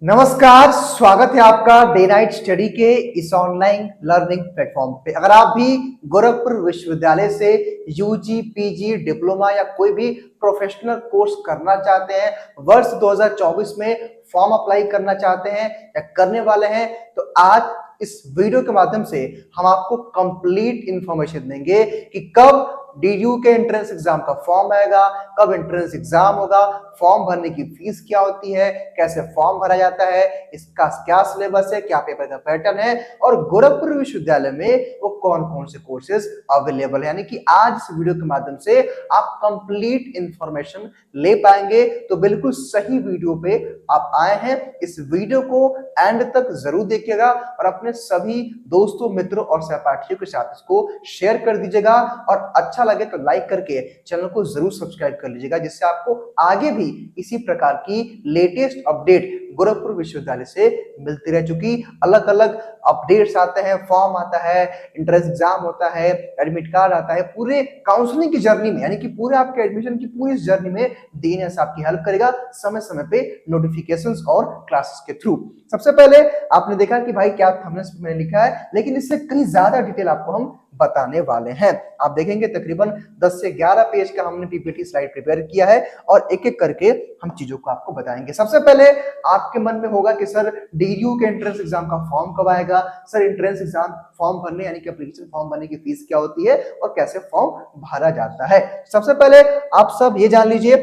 नमस्कार, स्वागत है आपका डे नाइट स्टडी के इस ऑनलाइन लर्निंग प्लेटफॉर्म पे। अगर आप भी गोरखपुर विश्वविद्यालय से यूजी, पीजी, डिप्लोमा या कोई भी प्रोफेशनल कोर्स करना चाहते हैं, वर्ष 2024 में फॉर्म अप्लाई करना चाहते हैं या करने वाले हैं, तो आज इस वीडियो के माध्यम से हम आपको कंप्लीट इंफॉर्मेशन देंगे कि कब डीयू के एंट्रेंस एग्जाम का फॉर्म आएगा, कब एंट्रेंस एग्जाम होगा, फॉर्म भरने की फीस क्या होती है, कैसे फॉर्म भरा जाता है, इसका क्या सिलेबस है, क्या पेपर का पैटर्न है और गोरखपुर विश्वविद्यालय में वो कौन कौन से कोर्सेज अवेलेबल है। यानी कि आज इस वीडियो के माध्यम से आप कंप्लीट इंफॉर्मेशन ले पाएंगे। तो बिल्कुल सही वीडियो पे आप आए हैं। इस वीडियो को एंड तक जरूर देखिएगा और अपने सभी दोस्तों, मित्रों और सहपाठियों के साथ इसको शेयर कर दीजिएगा और अच्छा लगे तो लाइक करके चैनल को जरूर सब्सक्राइब कर लीजिएगा, जिससे आपको आगे भी इसी प्रकार की लेटेस्ट अपडेट गोरखपुर विश्वविद्यालय से मिलती रह चुकी। अलग अलग अपडेट्स आते हैं, फॉर्म आता है, एंट्रेंस एग्जाम होता है, एडमिट कार्ड आता है, पूरे काउंसलिंग की जर्नी में, यानी कि पूरे आपके एडमिशन की पूरी जर्नी में डीएनएस आपकी हेल्प करेगा समय समय पे नोटिफिकेशंस और क्लासेस के थ्रू। सबसे पहले आपने देखा कि भाई क्या थंबनेल पे मैंने लिखा है, लेकिन इससे कहीं ज्यादा डिटेल आपको हम बताने वाले हैं। आप देखेंगे तकरीबन 10 से 11 पेज का हमने पीपीटी स्लाइड प्रिपेयर किया है और एक एक करके हम चीजों को आपको बताएंगे। सबसे पहले आपके मन में होगा कि सर डीयू के एंट्रेंस एग्जाम का फॉर्म कब आएगा, सर एंट्रेंस एग्जाम फॉर्म भरने यानी कि एप्लीकेशन फॉर्म भरने की फीस क्या होती है और कैसे फॉर्म भरा जाता है। सबसे पहले आप सब ये जान लीजिए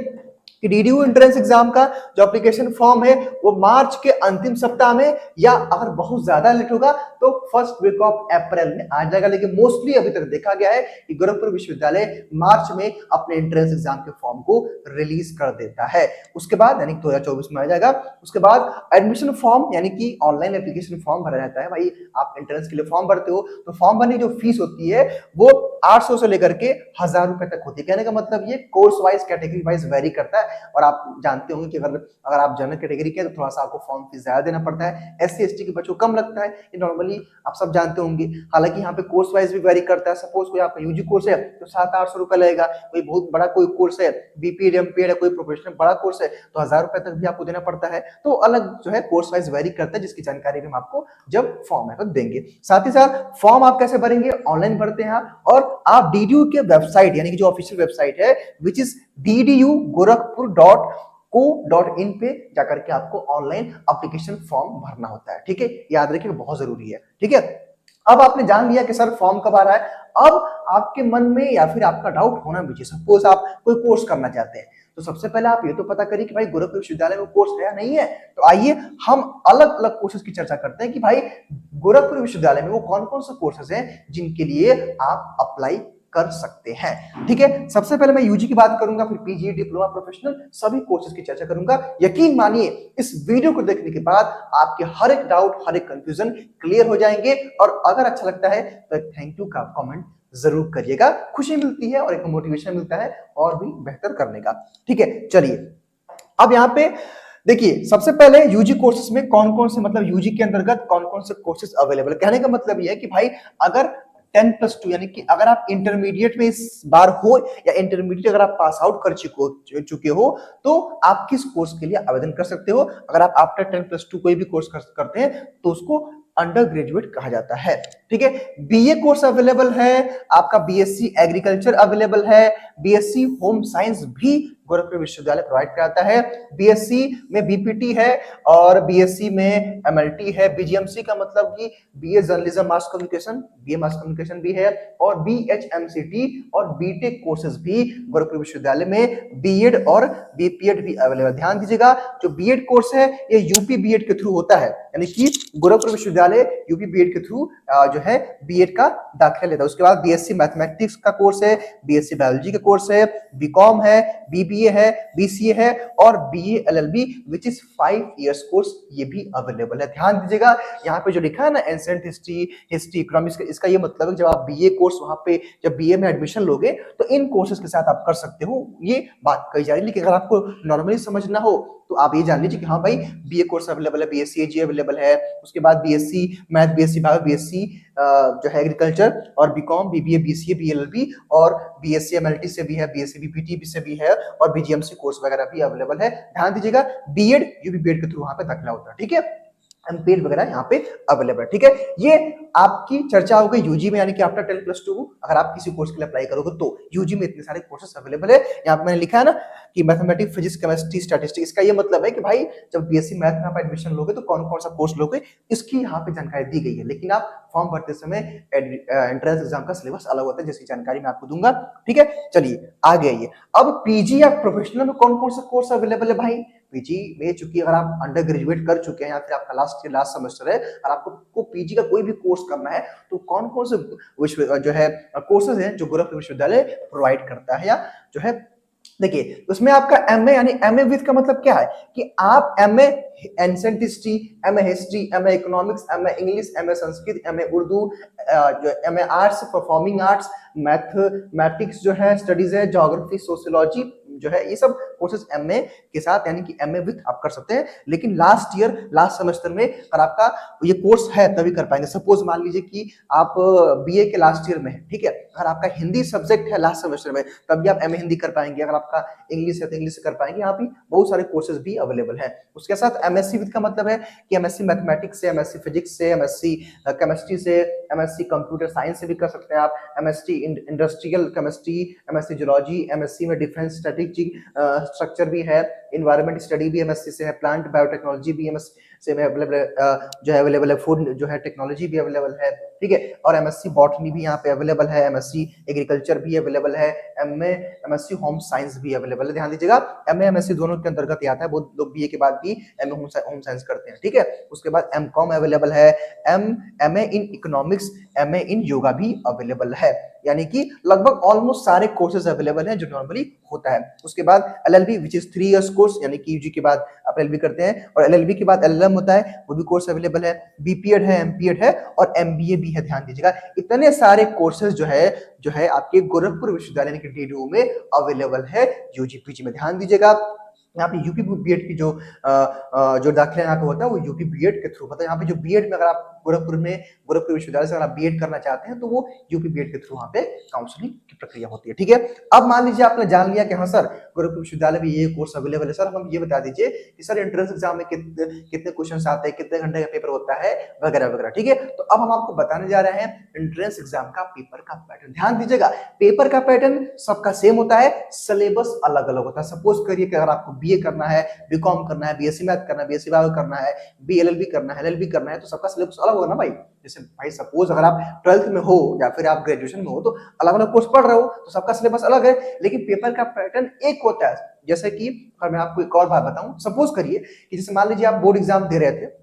कि डीयू एंट्रेंस एग्जाम का जो एप्लीकेशन फॉर्म है वो मार्च के अंतिम सप्ताह में या अगर बहुत ज्यादा लेट होगा तो फर्स्ट वीक ऑफ अप्रैल में आ जाएगा। लेकिन मोस्टली अभी तक देखा गया है कि गोरखपुर विश्वविद्यालय मार्च में अपने एंट्रेंस एग्जाम के फॉर्म को रिलीज कर देता है। उसके बाद यानी 2024 में आ जाएगा। उसके बाद एडमिशन फॉर्म यानी कि ऑनलाइन एप्लीकेशन फॉर्म भरा जाता है। भाई आप एंट्रेंस के लिए फॉर्म भरते हो तो फॉर्म भरने की जो फीस होती है वो 800 से लेकर के 1000 रुपए तक होती है। कहने का मतलब ये course wise, category wise very करता है और आप जानते होंगे कि अगर आप जनरल कैटेगरी के तो थोड़ा सा आपको फॉर्म फीस ज्यादा देना पड़ता है, एससी एसटी के बच्चों को कम लगता है, ये नॉर्मली आप सब जानते होंगे। हालांकि यहाँ पे कोर्स वाइज भी वेरी करता है। सपोज कोई आपका यूजी कोर्स है तो 700-800 रुपए लगेगा, कोई बहुत बड़ा कोई कोर्स है, बीपीएड एमपीएड है, कोई प्रोफेशनल बड़ा कोर्स है तो 1000 रुपए तक भी आपको देना पड़ता है। तो अलग जो है कोर्स वाइज वेरी करता है, जिसकी जानकारी भी हम आपको जब फॉर्म है तो देंगे। साथ ही साथ फॉर्म आप कैसे भरेंगे, ऑनलाइन भरते हैं और आप डीयू के वेबसाइट यानी कि जो ऑफिशियल वेबसाइट है विच इज ddugorkhpur.co.in पे जाकर के आपको ऑनलाइन एप्लीकेशन फॉर्म भरना होता है। ठीक है, याद रखिए बहुत जरूरी है। ठीक है, अब आपने जान लिया कि सर फॉर्म कब आ रहा है। अब आपके मन में या फिर आपका डाउट होना भी चाहिए। सपोज आप कोई कोर्स करना चाहते हैं तो सबसे पहले आप ये तो पता करिए कि भाई गोरखपुर विश्वविद्यालय में कोर्स है या नहीं है। तो आइए हम अलग अलग कोर्सेज की चर्चा करते हैं कि भाई गोरखपुर विश्वविद्यालय में वो कौन कौन से कोर्सेज हैं जिनके लिए आप अप्लाई कर सकते हैं। ठीक है, सबसे पहले मैं यूजी की बात करूंगा, फिर पीजी, डिप्लोमा, प्रोफेशनल सभी कोर्सेज की चर्चा करूंगा। यकीन मानिए इस वीडियो को देखने के बाद आपके हर एक डाउट, हर एक कंफ्यूजन क्लियर हो जाएंगे और अगर अच्छा लगता है तो एक थैंक यू का कमेंट जरूर करिएगा। खुशी मिलती है और एक मोटिवेशन मिलता है और भी बेहतर करने का। ठीक है, चलिए अब यहाँ पे देखिए सबसे पहले यूजी कोर्सेज में कौन कौन से, मतलब यूजी के अंतर्गत कौन कौन से कोर्सेज अवेलेबल है। कहने का मतलब यह है कि भाई अगर 10+2 यानी कि अगर आप इंटरमीडिएट में इस बार हो या इंटरमीडिएट अगर आप पास आउट कर चुके हो तो आप किस कोर्स के लिए आवेदन कर सकते हो। अगर आप आफ्टर 10+2 कोई भी कोर्स करते हैं तो उसको अंडर ग्रेजुएट कहा जाता है। ठीक है, बीए कोर्स अवेलेबल है, आपका बीएससी एग्रीकल्चर अवेलेबल है, बीएससी होम साइंस भी गोरखपुर विश्वविद्यालय प्रोवाइड कराता है, बीएससी में बीपीटी है और बीएससी में एमएलटी है, बीजीएमसी का मतलब कि BA journalism mass communication, BA mass communication भी है और बीएचएमसीटी और बीटेक कोर्सेज भी गोरखपुर विश्वविद्यालय में, बीएड और बीपीएड भी अवेलेबल। ध्यान दीजिएगा जो बीएड कोर्स है ये यूपी बीएड के थ्रू होता है, यानी कि गोरखपुर विश्वविद्यालय यूपी बीएड के थ्रू जो है बीएड का दाखिला लेता है। उसके बाद बीएससी मैथमेटिक्स का कोर्स है, बीएससी बायोलॉजी का कोर्स है, बीकॉम है, बीबीए है, बीसीए है और BA LLB which is 5 years course, ये भी अवेलेबल है। ध्यान दीजिएगा यहाँ पे जो लिखा है ना एंशिएंट हिस्ट्री इकोनॉमिक्स, इसका ये मतलब है जब आप बीए कोर्स वहां पे जब बीए में एडमिशन लोगे तो इन कोर्सेज के साथ आप कर सकते हो, ये बात कही जा रही है। लेकिन अगर आपको नॉर्मली समझना हो तो आप ये जान लीजिए कि हाँ भाई बीए कोर्स अवेलेबल है, बीएससी एजी अवेलेबल है, उसके बाद BSc math, BSc bio, BSc जो है एग्रीकल्चर और बीकॉम, बीबीए, बीसीए, बीएलएलबी और बीएससी एमएलटी से भी है, बीएससी बीपीटी से भी है और और बीजीएमसी कोर्स वगैरह भी अवेलेबल है। ध्यान दीजिएगा, बीएड यूपी बीएड के थ्रू वहां पे दाखिला होता है, ठीक है। एमपीएड वगैरह यहाँ पे अवेलेबल है, ठीक है। ये आपकी चर्चा हो गई यूजी में, यानी कि आफ्टर 10+2 अगर आप किसी कोर्स के लिए अप्लाई करोगे तो यूजी में इतने सारे कोर्सेस अवेलेबल है। यहाँ पे मैंने लिखा है ना कि मैथमेटिक्स, फिजिक्स, केमिस्ट्री, स्टैटिस्टिक्स, इसका ये मतलब है कि भाई जब बीएससी मैथ में आप एडमिशन लोगे तो कौन कौन सा कोर्स लोगे, इसकी यहाँ पे जानकारी दी गई है। लेकिन आप फॉर्म भरते समय एंट्रेंस एग्जाम का सिलेबस अलग होता है, जिसकी जानकारी मैं आपको दूंगा, ठीक है। चलिए आगे आइए। अब पीजी या प्रोफेशनल में कौन कौन सा कोर्स अवेलेबल है भाई? पीजी में चूंकि अगर आप अंडर ग्रेजुएट कर चुके हैं या फिर आपका लास्ट सेमेस्टर है और आपको पीजी का कोई भी कोर्स करना है तो कौन कौन से जो है कोर्सेज हैं जो गोरखपुर विश्वविद्यालय प्रोवाइड करता है, या जो है देखिए उसमें आपका एमए, यानी एमए विद का मतलब क्या है कि आप MA ancient history, MA history, MA economics, MA English, MA Sanskrit, MA Urdu, जो MA arts, performing arts, mathematics जो है स्टडीज है, ज्योग्राफी, सोशियोलॉजी जो है, ये सब कोर्सेज एमए के साथ यानी कि एमए विद आप कर सकते हैं। लेकिन लास्ट सेमेस्टर में अगर आपका ये कोर्स है तभी कर पाएंगे। सपोज मान लीजिए कि आप बीए के लास्ट ईयर में है, ठीक है, अगर आपका हिंदी सब्जेक्ट है लास्ट सेमेस्टर में तब भी आप एमए हिंदी कर पाएंगे। अगर आपका इंग्लिश है तो इंग्लिश कर पाएंगे। यहाँ भी बहुत सारे कोर्सेज भी अवेलेबल है। उसके साथ एमएससी विद का मतलब है कि एमएससी मैथमेटिक्स से, एमएससी फिजिक्स से, एमएससी केमिस्ट्री से, एमएससी कंप्यूटर साइंस से भी कर सकते हैं आप, MSc industrial chemistry, MSc zoology, MSc में डिफेंस स्ट्रेटेजिक स्ट्रक्चर भी है, इन्वायरमेंट स्टडी भी एमएससी से है, प्लांट बायोटेक्नोलॉजी भी एमएससी से में जो है अवेलेबल है, फूड जो है टेक्नोलॉजी भी अवेलेबल है, ठीक है। और एमएससी बॉटनी भी यहाँ पे अवेलेबल है, एमएससी एग्रीकल्चर भी अवेलेबल है, एमएससी होम साइंस भी अवेलेबल है। ध्यान दीजिएगा, एमए एमएससी दोनों के अंतर्गत आता है। बहुत लोग बीए के बाद भी एमए होम साइंस करते हैं, ठीक है। उसके बाद एमकॉम अवेलेबल है, एमए इन इकोनॉमिक्स, एमए इन योगा भी अवेलेबल है। यानी कि लगभग ऑलमोस्ट सारे कोर्सेज अवेलेबल हैं जो नॉर्मली होता है। उसके बाद LLB which is 3 years course, यानी कि यूजी के बाद आप एलएलबी करते हैं, और एलएलबी के बाद एलएलएम होता है, वो भी कोर्स अवेलेबल है। बीपीएड है, एमपीएड है और एमबीए भी है। ध्यान दीजिएगा, इतने सारे कोर्सेज जो है आपके गोरखपुर विश्वविद्यालय के डीडीयू में अवेलेबल है यूजी पीजी में। ध्यान दीजिएगा, यहाँ पे यूपी बीएड की जो दाखिला यहाँ पे होता है वो यूपी बीएड के थ्रू होता है। यहाँ पे जो बीएड में अगर आप गोरखपुर विश्वविद्यालय से अगर आप बीएड करना चाहते हैं तो वो यूपी बीएड के थ्रू वहाँ पे काउंसलिंग की प्रक्रिया होती है, ठीक है। अब मान लीजिए आपने जान लिया कि हाँ सर गोरखपुर विश्वविद्यालय में ये कोर्स अवेलेबल है, सर हम ये बता दीजिए कि सर एंट्रेंस एग्जाम में कितने क्वेश्चन आते हैं, कितने घंटे का पेपर होता है, वगैरह वगैरह, ठीक है। तो अब हम आपको बताने जा रहे हैं एंट्रेंस एग्जाम का पेपर का पैटर्न। ध्यान दीजिएगा, पेपर का पैटर्न सबका सेम होता है, सिलेबस अलग अलग होता है। सपोज करिए कि अगर आपको बीए करना है, बीकॉम करना है, बीएससी मैथ करना है, बीएससी बायो करना है, बीएलएलबी करना है, एलएलबी करना है, तो सबका सिलेबस अलग होगा ना भाई। जैसे भाई सपोज अगर आप 12th में हो या फिर आप ग्रेजुएशन में हो तो अलग अलग कोर्स पढ़ रहे हो तो सबका सिलेबस अलग है, लेकिन पेपर का पैटर्न एक होता है। जैसे कि अगर मैं आपको एक और बात बताऊं, सपोज करिए कि जैसे मान लीजिए आप बोर्ड एग्जाम दे रहे थे,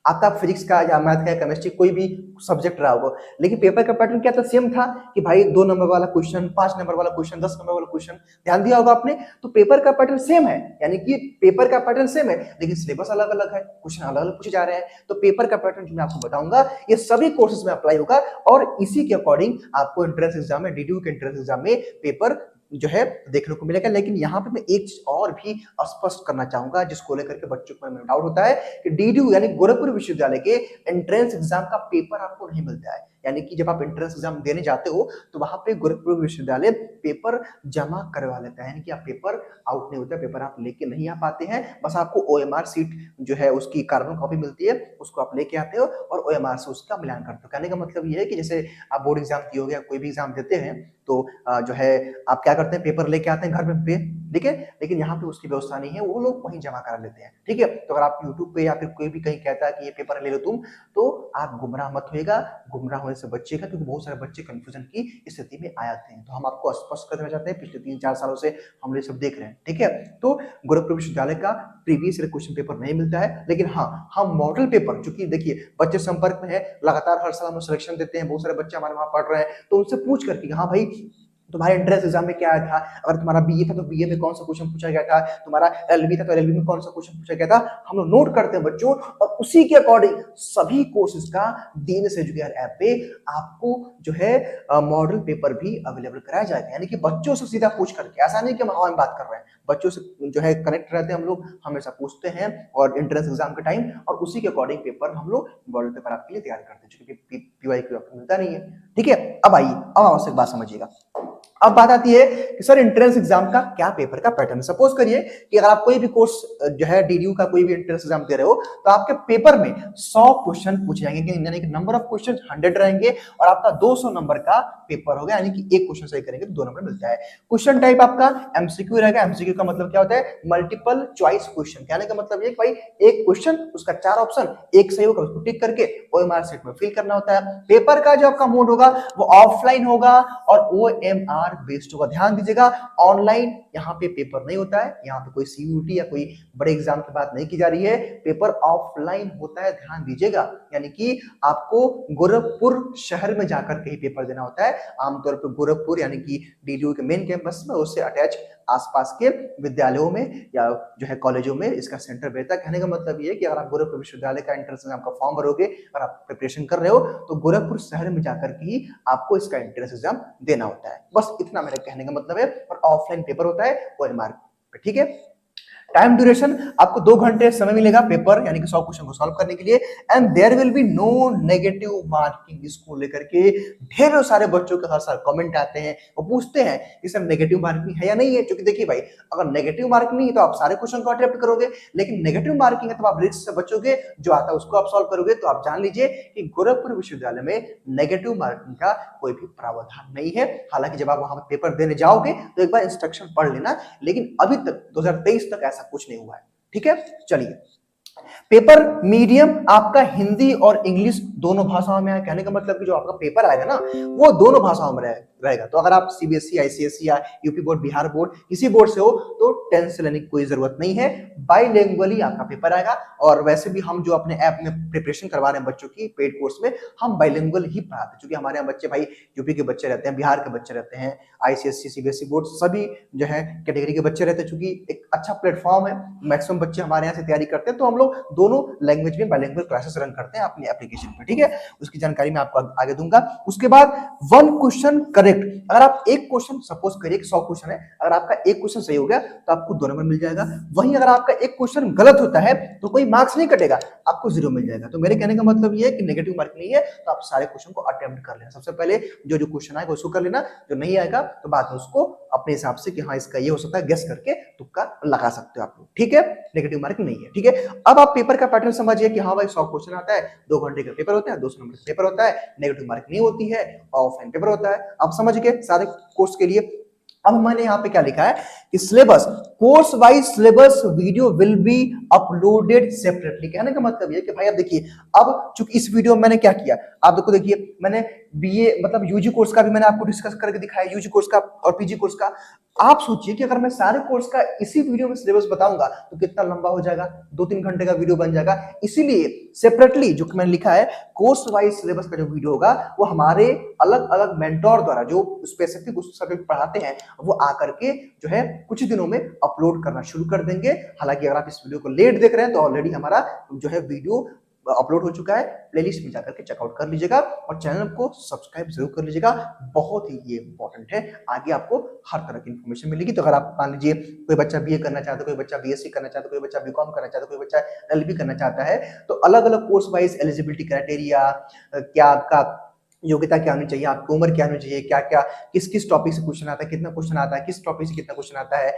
आपका फिजिक्स का या मैथ का या केमिस्ट्री कोई भी सब्जेक्ट रहा होगा, लेकिन पेपर का पैटर्न क्या था, सेम था कि भाई 2 नंबर वाला क्वेश्चन, 5 नंबर वाला क्वेश्चन, 10 नंबर वाला क्वेश्चन। ध्यान दिया होगा आपने, तो पेपर का पैटर्न सेम है, यानी कि पेपर का पैटर्न सेम है लेकिन सिलेबस अलग अलग है, क्वेश्चन अलग अलग पूछे जा रहे हैं। तो पेपर का पैटर्न जो मैं आपको बताऊंगा ये सभी कोर्सेज में अप्लाई होगा और इसी के अकॉर्डिंग आपको एंट्रेंस एग्जाम में, डीडीयू के एंट्रेंस एग्जाम में पेपर जो है देखने को मिलेगा। लेकिन यहाँ पे मैं एक चीज और भी स्पष्ट करना चाहूंगा जिसको लेकर के बच्चों को में डाउट होता है कि डीडीयू यानी गोरखपुर विश्वविद्यालय के एंट्रेंस एग्जाम का पेपर आपको नहीं मिलता है। यानी कि जब आप एंट्रेंस एग्जाम देने जाते हो तो वहां पे गोरखपुर विश्वविद्यालय पेपर जमा करवा लेता है, यानी कि आप पेपर आउट नहीं होता, पेपर आप लेके नहीं आ पाते हैं, बस आपको ओएमआर सीट जो है उसकी कार्बन कॉपी मिलती है, उसको आप लेके आते हो और ओएमआर से उसका मिलान करते हो। कहने का मतलब ये है कि जैसे आप बोर्ड एग्जाम दिए हो या कोई भी एग्जाम देते हैं तो जो है आप क्या करते हैं, पेपर लेके आते हैं घर पे, ठीक है, लेकिन यहाँ पे उसकी व्यवस्था नहीं है, वो लोग वहीं जमा करा लेते हैं, ठीक है। तो अगर आप यूट्यूब पे या फिर कोई भी कहीं कहता है कि ये पेपर ले लो तुम, तो आप गुमराह मत होएगा, गुमराह होने से बच्चेगा, क्योंकि बहुत सारे बच्चे कंफ्यूजन की स्थिति में आ जाते हैं। तो हम आपको स्पष्ट कर देना चाहते हैं, पिछले 3-4 सालों से हम ये सब देख रहे हैं, ठीक है। तो गोरखपुर विश्वविद्यालय का प्रीवियस ईयर क्वेश्चन पेपर नहीं मिलता है, लेकिन हाँ हम मॉडल पेपर, चूंकि देखिए बच्चे संपर्क में है, लगातार हर साल हम सिलेक्शन देते हैं, बहुत सारे बच्चे हमारे वहां पढ़ रहे हैं, तो उनसे पूछ करके हाँ भाई तुम्हारे एंट्रेंस एग्जाम में क्या आया था, अगर तुम्हारा बीए था तो बीए में कौन सा क्वेश्चन पूछा गया था, तुम्हारा एलएलबी था तो एलएलबी में कौन सा क्वेश्चन पूछा गया था, हम लोग नोट करते हैं बच्चों, और उसी के अकॉर्डिंग सभी कोर्सेज का दीन एजुकेयर ऐप पे आपको जो है मॉडल पेपर भी अवेलेबल कराया जाएगा। यानी कि बच्चों से सीधा पूछ करके, ऐसा नहीं कि हम हवा में बात कर रहे हैं, बच्चों से जो है कनेक्ट रहते हैं हम लोग, हमेशा पूछते हैं और एंट्रेंस एग्जाम के टाइम, और उसी के अकॉर्डिंग पेपर हम लोग मॉडल पेपर आपके लिए तैयार करते हैं, क्योंकि पीवाई आपको मिलता नहीं है, ठीक है। अब आइए, अब आवश्यक बात समझिएगा। अब बात आती है कि सर एंट्रेंस एग्जाम का क्या पेपर का पैटर्न। सपोज करिए कि अगर आप कोई भी कोर्स जो है डीडीयू का कोई भी एंट्रेंस एग्जाम दे रहे हो तो आपके पेपर में 100 क्वेश्चन पूछे जाएंगे, यानी कि नंबर ऑफ क्वेश्चन 100 रहेंगे और आपका 200 नंबर का पेपर होगा, यानी कि एक क्वेश्चन सही करेंगे तो 2 नंबर मिलता है। क्वेश्चन टाइप आपका एमसीक्यू रहेगा। एमसीक्यू का मतलब क्या होता है? Multiple choice question. कहने का मतलब ये कि भाई एक क्वेश्चन उसका 4 ऑप्शन, एक सही होगा उसको टिक करके ओएमआर सेट में फिल करना होता है। पेपर का जो आपका मोड होगा वो ऑफलाइन होगा और ओएमआर बेस्ड होगा। ध्यान दीजिएगा, ऑनलाइन यहाँ पे पेपर नहीं होता है, यहाँ पे कोई सीयूटी या कोई बड़े एग्जाम की बात नहीं की जा रही है, पेपर ऑफलाइन होता है, ध्यान दीजिएगा। यानी कि आपको गोरखपुर शहर में जाकर के ही पेपर देना होता है। आमतौर पर गोरखपुर यानी कि डीडीयू के मेन कैंपस में, उससे अटैच आसपास के विद्यालयों में या जो है कॉलेजों में इसका सेंटर रहता है। कहने का मतलब ये है कि अगर आप गोरखपुर विश्वविद्यालय का एंट्रेंस एग्जाम का फॉर्म भरोगे और आप प्रिपरेशन कर रहे हो तो गोरखपुर शहर में जाकर के ही आपको इसका एंट्रेंस एग्जाम देना होता है। बस इतना मेरे कहने का मतलब है। और ऑफलाइन पेपर होता है ओएमआर पे, ठीक है। टाइम ड्यूरेशन आपको 2 घंटे समय मिलेगा पेपर यानी कि 100 क्वेश्चन को सॉल्व करने के लिए। And there will be no negative marking. इसको लेकर के ढेरों सारे बच्चों के हर साल कमेंट आते हैं, वो पूछते हैं कि सर नेगेटिव मार्किंग है या नहीं है। क्योंकि देखिए भाई, अगर नेगेटिव मार्किंग नहीं है तो आप सारे क्वेश्चन को अटेम्प्ट करोगे, लेकिन नेगेटिव मार्किंग है तो आप रिस्क से बचोगे, जो आता है उसको आप सॉल्व करोगे। तो आप जान लीजिए कि गोरखपुर विश्वविद्यालय में नेगेटिव मार्किंग का कोई भी प्रावधान नहीं है। हालांकि जब आप वहां पर पेपर देने जाओगे तो एक बार इंस्ट्रक्शन पढ़ लेना, लेकिन अभी तक 2023 तक ऐसा कुछ नहीं हुआ है, ठीक है। चलिए, पेपर मीडियम आपका हिंदी और इंग्लिश दोनों भाषाओं में है। कहने का मतलब कि जो आपका पेपर आएगा ना वो दोनों भाषाओं में रहेगा। तो अगर आप सीबीएसई, आईसीएसई या यूपी बोर्ड, बिहार बोर्ड, किसी बोर्ड से हो तो टेंशन लेने की कोई जरूरत नहीं है। बाइलिंगुअली आपका पेपर आएगा। और वैसे भी हम जो अपने ऐप में प्रिपरेशन करवा रहे हैं बच्चों की पेड कोर्स में, हम बाइलिंगुअल ही पढ़ाते हैं, क्योंकि हमारे यहाँ बच्चे भाई यूपी के बच्चे रहते हैं, बिहार के बच्चे रहते हैं, आईसीएसई, सीबीएसई बोर्ड सभी जो है कैटेगरी के बच्चे रहते हैं। चूंकि एक अच्छा प्लेटफॉर्म है, मैक्सिमम बच्चे हमारे यहाँ से तैयारी करते हैं, तो हम लोग दोनों लैंग्वेज में बाइलिंगुअल क्लासेस रन करते हैं अपनी एप्लीकेशन पे, ठीक है। उसकी जानकारी मैं आपको आगे दूंगा। उसके बाद 1 क्वेश्चन करेक्ट, अगर आप एक क्वेश्चन, सपोज करिए कि 100 क्वेश्चन है, अगर आपका एक क्वेश्चन सही हो गया तो आपको 2 नंबर मिल जाएगा। वहीं अगर आपका एक क्वेश्चन गलत होता है तो कोई मार्क्स नहीं कटेगा, आपको 0 मिल जाएगा। तो मेरे कहने का मतलब ये है कि नेगेटिव मार्क नहीं है तो आप सारे क्वेश्चन को अटेम्प्ट कर लेना। सबसे पहले जो जो क्वेश्चन आएगा उसको कर लेना, जो नहीं आएगा तो बाद में उसको अपने हिसाब से कि हाँ इसका ये हो सकता है गेस करके तुक्का लगा सकते हो आप लोग, ठीक है। नेगेटिव मार्किंग नहीं है, ठीक है। अब आप पेपर का पैटर्न समझिए कि हाँ भाई 100 क्वेश्चन आता है, 2 घंटे का पेपर होता है, 200 नंबर का पेपर होता है, नेगेटिव मार्किंग नहीं होती है, ऑफलाइन पेपर होता है। आप समझ गए सारे कोर्स के लिए। अब मैंने यहाँ पे क्या लिखा है कि syllabus, course wise syllabus video will be uploaded separately. कहने का मतलब ये कि भाई अब देखिए, अब चूंकि इस वीडियो में मैंने क्या किया, आप देखो, देखिए मैंने बीए मतलब यूजी कोर्स का भी मैंने आपको डिस्कस करके दिखाया, यूजी कोर्स का और पीजी कोर्स का। आप सोचिए कि अगर मैं सारे कोर्स का इसी वीडियो में सिलेबस बताऊंगा तो कितना लंबा हो जाएगा, 2-3 घंटे का वीडियो बन जाएगा। इसीलिए सेपरेटली जो मैंने लिखा है, कोर्स वाइज सिलेबस का जो वीडियो होगा वो हमारे अलग अलग मेंटोर द्वारा जो स्पेसिफिक उस सब्जेक्ट पढ़ाते हैं वो आकर के जो है कुछ दिनों में अपलोड करना शुरू कर देंगे। हालांकि अगर आप इस वीडियो को लेट देख रहे हैं तो ऑलरेडी हमारा जो है वीडियो अपलोड हो चुका है, प्लेलिस्ट में जाकर के चेकआउट कर लीजिएगा और चैनल को सब्सक्राइब जरूर कर लीजिएगा। बहुत ही ये इंपॉर्टेंट है, आगे आपको हर तरह की इंफॉर्मेशन मिलेगी। तो अगर आप मान लीजिए कोई बच्चा बीए करना चाहता है, कोई बच्चा बीएससी करना चाहता है, कोई बच्चा बीकॉम करना चाहता है, कोई बच्चा एलएलबी करना चाहता है, तो अलग अलग कोर्स वाइज एलिजिबिलिटी क्राइटेरिया, क्या आपका योग्यता क्या होनी चाहिए, आपकी उम्र क्या होनी चाहिए, क्या क्या किस किस टॉपिक से क्वेश्चन आता है, कितना क्वेश्चन आता है, किस टॉपिक से कितना क्वेश्चन आता है,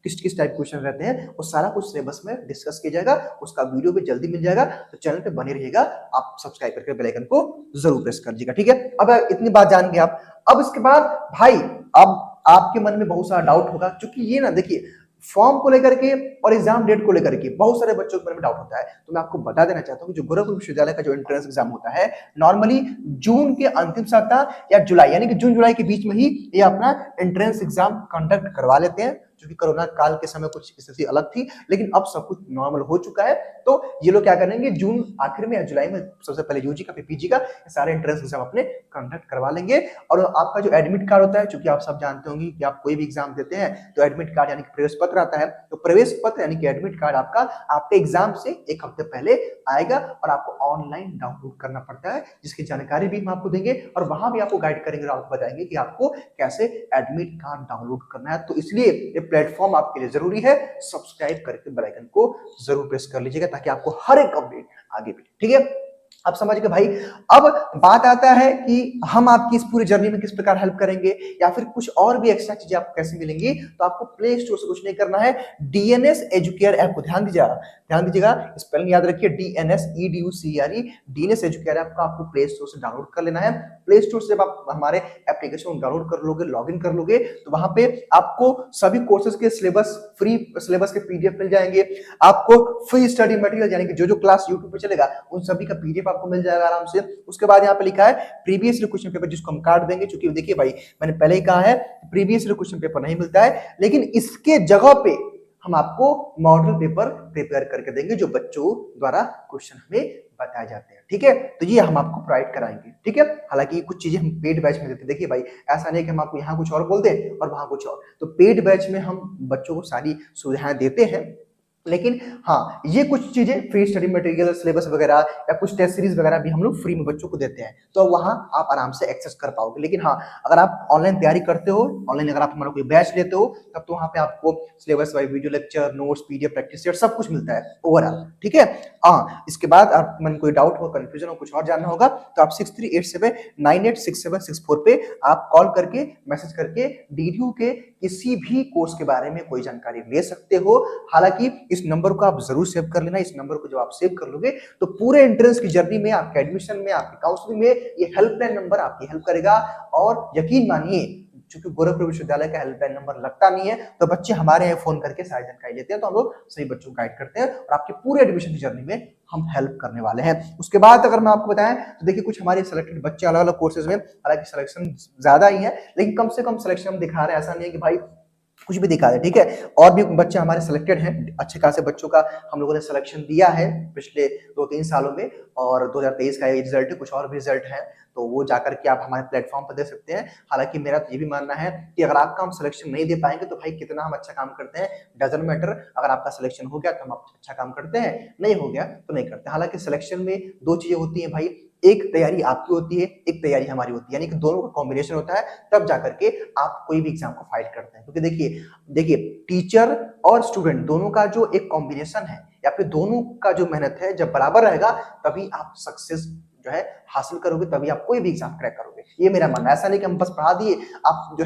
किस किस टाइप क्वेश्चन रहते हैं, वो सारा कुछ सिलेबस में डिस्कस किया जाएगा। उसका वीडियो भी जल्दी मिल जाएगा, तो चैनल पे बने रहिएगा। आप सब्सक्राइब करके बेल आइकन को जरूर प्रेस कर दीजिएगा, ठीक है। अब इतनी बात जान गए आप। अब इसके बाद भाई, अब आपके मन में बहुत सारा डाउट होगा, क्योंकि ये ना देखिए, फॉर्म को लेकर के और एग्जाम डेट को लेकर के बहुत सारे बच्चों के मन में डाउट होता है। तो मैं आपको बता देना चाहता हूँ कि जो गोरखपुर विश्वविद्यालय का जो एंट्रेंस एग्जाम होता है, नॉर्मली जून के अंतिम सप्ताह या जुलाई, यानी कि जून जुलाई के बीच में ही ये अपना एंट्रेंस एग्जाम कंडक्ट करवा लेते हैं। क्योंकि कोरोना काल के समय कुछ स्थिति अलग थी, लेकिन अब सब कुछ नॉर्मल हो चुका है। तो ये लोग क्या करेंगे, जून आखिर में या जुलाई में सबसे पहले यूजी का फिर पीजी का सारे एंट्रेंस एग्जाम अपने कंडक्ट करवा लेंगे। और आपका जो एडमिट कार्ड होता है, क्योंकि आप सब जानते होंगे कि आप कोई भी एग्जाम देते हैं तो एडमिट कार्ड यानी कि प्रवेश पत्र आता है। तो प्रवेश पत्र यानी कि एडमिट कार्ड आपका आपके एग्जाम से 1 हफ्ते पहले आएगा और आपको ऑनलाइन डाउनलोड करना पड़ता है, जिसकी जानकारी भी हम आपको देंगे और वहां भी आपको गाइड करेंगे और आपको बताएंगे कि आपको कैसे एडमिट कार्ड डाउनलोड करना है। तो इसलिए ये प्लेटफॉर्म आपके लिए जरूरी है। सब्सक्राइब करके बेल आइकन को जरूर प्रेस कर लीजिएगा ताकि आपको हर एक अपडेट आगे भी, ठीक है। आप समझ गए भाई। अब बात आता है कि हम आपकी इस पूरी जर्नी में किस प्रकार हेल्प करेंगे या फिर कुछ और भी एक्स्ट्रा चीजें आपको कैसे मिलेंगी। तो आपको प्ले स्टोर से कुछ नहीं करना है, डीएनएस एजुकेयर ऐप को ध्यान दीजिएगा, स्पेलिंग याद रखिए, DNSEDUCERE, डीएनएस एजुकेयर ऐप को आपको प्ले स्टोर से डाउनलोड कर लेना है। प्ले स्टोर से जब आप हमारे एप्लीकेशन को डाउनलोड कर लोगे, लॉगिन कर लोगे, तो वहां पे आपको सभी कोर्सेज के सिलेबस, फ्री सिलेबस के पीडीएफ मिल जाएंगे, आपको फ्री स्टडी मटेरियल यानी कि जो जो क्लास यूट्यूब पे चलेगा उन सभी का पीडीएफ आपको मिल जाएगा आराम से। उसके बाद यहाँ पे लिखा है प्रीवियस क्वेश्चन पेपर, जिसको हम काट देंगे, क्योंकि देखिए भाई मैंने पहले ही कहा है प्रीवियस क्वेश्चन पेपर नहीं मिलता है, लेकिन इसके जगह पे हम आपको मॉडल पेपर प्रिपेयर करके देंगे जो बच्चों द्वारा क्वेश्चन हमें बताए जाते हैं। ठीक है, तो ये हम आपको प्रोवाइड कराएंगे। ठीक है, हालांकि कुछ चीजें हम पेड बैच में देते हैं। देखिए भाई, ऐसा नहीं कि हम आपको यहाँ कुछ और बोल दें और वहां कुछ और, तो पेड बैच में हम बच्चों को सारी सुविधाएं देते हैं, लेकिन हाँ ये कुछ चीजें फ्री स्टडी मटेरियल, सिलेबस वगैरह या कुछ टेस्ट सीरीज वगैरह भी हम लोग फ्री में बच्चों को देते हैं, तो वहां आप आराम से एक्सेस कर पाओगे। लेकिन हाँ, अगर आप ऑनलाइन तैयारी करते हो, ऑनलाइन अगर आप हमारा कोई बैच लेते हो, तब तो वहां पे आपको syllabus wise video lecture, notes, PDF, practice set सब कुछ मिलता है ओवरऑल। ठीक है, हाँ इसके बाद आप मन कोई डाउट हो, कंफ्यूजन हो, कुछ और जानना होगा, तो आप 6387986764 पे आप कॉल करके, मैसेज करके डीडीयू के किसी भी कोर्स के बारे में कोई जानकारी ले सकते हो। हालांकि इस नंबर को आप जरूर सेव कर लेना। इस नंबर को जब आप सेव कर लोगे तो पूरे एंट्रेंस की जर्नी में, आपके एडमिशन में, आपकी काउंसलिंग में ये हेल्पलाइन नंबर आपकी हेल्प करेगा। और यकीन मानिए, चूंकि गोरखपुर विश्वविद्यालय का हेल्पलाइन नंबर लगता नहीं है, तो बच्चे हमारे यहाँ फोन करके सारी जानकारी लेते हैं, तो हम लोग सही बच्चों को गाइड करते हैं और आपके पूरे एडमिशन की जर्नी में हम हेल्प करने वाले हैं। उसके बाद अगर मैं आपको बताएं तो देखिए, कुछ हमारे सिलेक्टेड बच्चे अलग अलग कोर्सेज में, हालांकि सिलेक्शन ज्यादा ही है, लेकिन कम से कम सिलेक्शन हम दिखा रहे हैं, ऐसा नहीं है कि भाई कुछ भी दिखा दे। ठीक है, और भी बच्चे हमारे सिलेक्टेड हैं, अच्छे खासे बच्चों का हम लोगों ने सिलेक्शन दिया है पिछले 2-3 सालों में, और 2023 का ये रिजल्ट है, कुछ और भी रिजल्ट है, तो वो जाकर के आप हमारे प्लेटफॉर्म पर दे सकते हैं। हालांकि मेरा तो ये भी मानना है कि अगर आपका हम सिलेक्शन नहीं दे पाएंगे तो भाई कितना हम अच्छा काम करते हैं डजंट मैटर। अगर आपका सिलेक्शन हो गया तो हम अच्छा काम करते हैं, नहीं हो गया तो नहीं करते। हालांकि सिलेक्शन में दो चीजें होती हैं भाई, एक तैयारी आपकी होती है, एक तैयारी हमारी होती है, यानी कि दोनों का कॉम्बिनेशन होता है, तब जाकर के आप कोई भी एग्जाम को फाइट करते हैं। क्योंकि देखिए टीचर और स्टूडेंट दोनों का जो एक कॉम्बिनेशन है, या फिर दोनों का जो मेहनत है, जब बराबर रहेगा तभी आप सक्सेस जो है हासिल करोगे, तभी आप कोई भी एग्जाम क्रैक करोगे। ये मेरा मानना है। ऐसा नहीं कि हम बस पढ़ा दिए, आप जो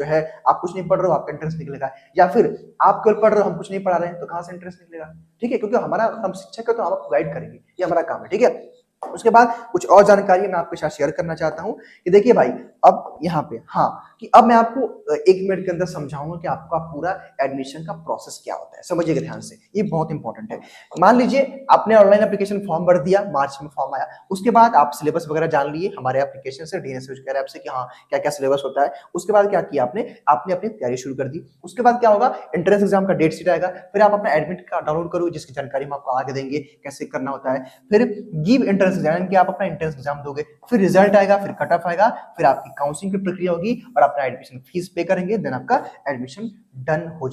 है आप कुछ नहीं पढ़ रहे हो, आपका इंटरेस्ट निकलेगा, या फिर आप केवल पढ़ रहे हो, हम कुछ नहीं पढ़ा रहे हैं, तो कहां से इंटरेस्ट निकलेगा। ठीक है, क्योंकि हमारा, हम शिक्षक है तो हम आपको गाइड करेंगे, ये हमारा काम है। ठीक है, उसके बाद कुछ और जानकारी मैं आपके साथ शेयर करना चाहता हूं कि देखिए भाई, अब यहाँ पे हाँ, कि अब मैं आपको 1 मिनट के अंदर समझाऊंगा कि आपका पूरा एडमिशन का प्रोसेस क्या होता है। समझिएगा ध्यान से, ये बहुत इंपॉर्टेंट है। मान लीजिए आपने ऑनलाइन एप्लीकेशन फॉर्म भर दिया, मार्च में फॉर्म आया, उसके बाद आप सिलेबस वगैरह जान लिए हमारे एप्लीकेशन से, डीएनएस एजुकेयर ऐप से, कि हाँ क्या क्या सिलेबस होता है। उसके बाद क्या किया आपने अपनी तैयारी शुरू कर दी। उसके बाद क्या होगा, एंट्रेंस एग्जाम का डेट शीट आएगा, फिर आप अपना एडमिट कार्ड डाउनलोड करोगे, जिसकी जानकारी हम आपको आगे देंगे कैसे करना होता है। फिर गिव एंट्रेंस एग्जाम, कि आप अपना एंट्रेंस एग्जाम दोगे, फिर रिजल्ट आएगा, फिर कट ऑफ आएगा, फिर आपकी काउंसलिंग की प्रक्रिया होगी और अपना एडमिशन फीस पे करेंगे, देन आपका एडमिशन डन हो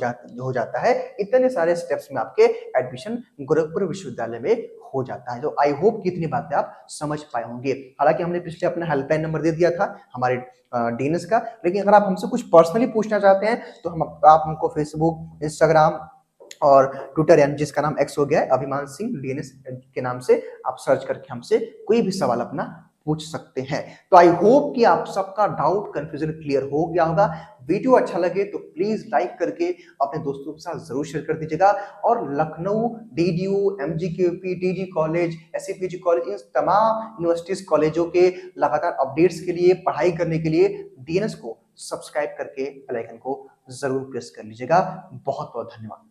जाता है। इतने सारे स्टेप्स में आपके एडमिशन गोरखपुर विश्वविद्यालय में हो जाता है। तो आई होप कि इतनी बातें आप समझ पाए होंगे। हालांकि हमने पिछले अपना हेल्पलाइन नंबर दे दिया था हमारे डीएनएस का, लेकिन अगर आप हमसे कुछ पर्सनली पूछना चाहते हैं तो आप हमको फेसबुक, इंस्टाग्राम और ट्विटर, यानी जिसका नाम एक्स हो गया है, अभिमान सिंह डीएनएस के नाम से आप सर्च करके हमसे कोई भी सवाल अपना पूछ सकते हैं। तो आई होप कि आप सबका डाउट, कंफ्यूजन क्लियर हो गया होगा। वीडियो अच्छा लगे तो प्लीज लाइक करके अपने दोस्तों के साथ जरूर शेयर कर दीजिएगा। और Lucknow DDU, MGQP, TG college, SCPG college, इन तमाम यूनिवर्सिटीज, कॉलेजों के लगातार अपडेट्स के लिए, पढ़ाई करने के लिए डीएनएस को सब्सक्राइब करके बेल आइकन को जरूर प्रेस कर लीजिएगा। बहुत बहुत धन्यवाद।